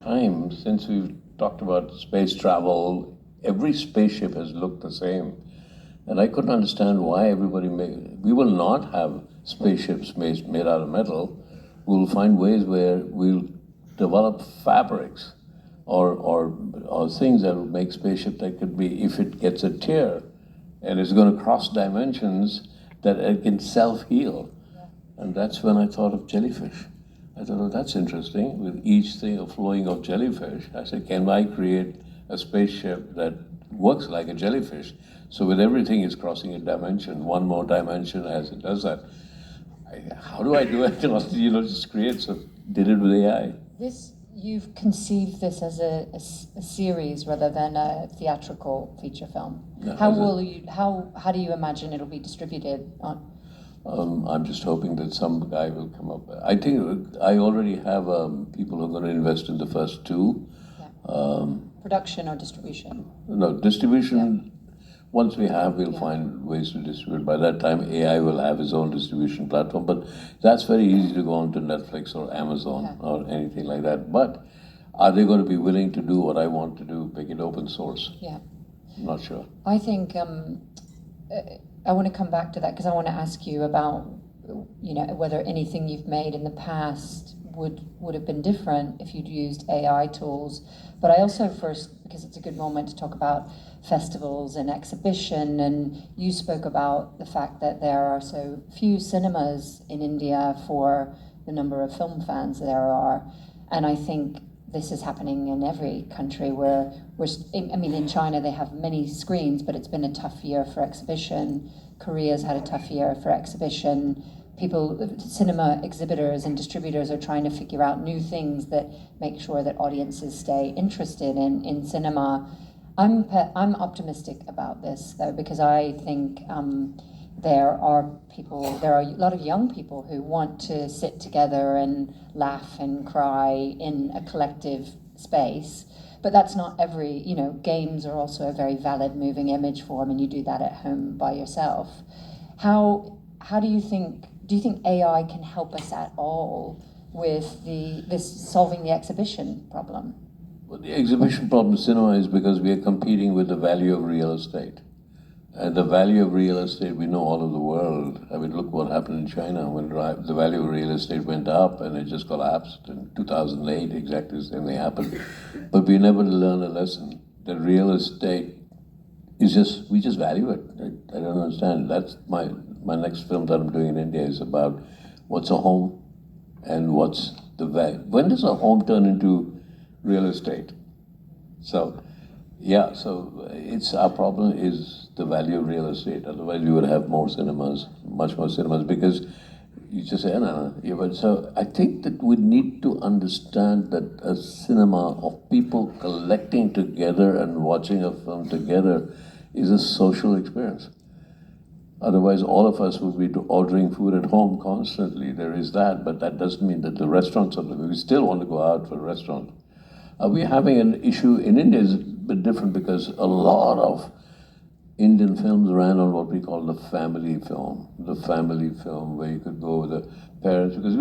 time, since we've talked about space travel, every spaceship has looked the same. And I couldn't understand why everybody we will not have spaceships made out of metal. We'll find ways where we'll develop fabrics or things that will make spaceship that could be, if it gets a tear and it's going to cross dimensions, that it can self-heal. And that's when I thought of jellyfish. I thought, oh, that's interesting. With each thing of flowing of jellyfish, I said, can I create a spaceship that works like a jellyfish? So with everything, it's crossing a dimension, one more dimension as it does that. How do I do it? Just create. So did it with AI. You've conceived this as a series rather than a theatrical feature film. No, how do you imagine it'll be distributed on? I'm just hoping that some guy will come up. I think I already have people who are going to invest in the first two. Yeah. Production or distribution? No, distribution. Yeah. Once we'll Yeah. find ways to distribute. By that time, AI will have its own distribution platform. But that's very easy to go onto Netflix or Amazon or anything like that. But are they going to be willing to do what I want to do, make it open source? Yeah. I'm not sure. I think I want to come back to that because I want to ask you about, whether anything you've made in the past would have been different if you'd used AI tools. But I also first, because it's a good moment to talk about festivals and exhibition, and you spoke about the fact that there are so few cinemas in India for the number of film fans there are. And I think this is happening in every country where in China they have many screens, but it's been a tough year for exhibition. Korea's had a tough year for exhibition. Cinema exhibitors and distributors are trying to figure out new things that make sure that audiences stay interested in cinema. I'm optimistic about this though, because I think there are a lot of young people who want to sit together and laugh and cry in a collective space. But that's not games are also a very valid moving image form, and you do that at home by yourself. How do you think AI can help us at all with solving the exhibition problem? Well, the exhibition problem in cinema is because we are competing with the value of real estate. And the value of real estate, we know all over the world. I mean, look what happened in China when the value of real estate went up and it just collapsed in 2008, exactly the same thing happened. But we never learned a lesson that real estate is we just value it. I don't understand. That's my next film that I'm doing in India is about what's a home and what's the value. When does a home turn into real estate? So it's our problem is the value of real estate. Otherwise, we would have more cinemas, much more cinemas, because you just say, no. But so I think that we need to understand that a cinema of people collecting together and watching a film together is a social experience. Otherwise, all of us would be ordering food at home constantly. There is that, but that doesn't mean that the restaurants are. We still want to go out for a restaurant. We're having an issue in India is a bit different because a lot of Indian films ran on what we call the family film where you could go with the parents, because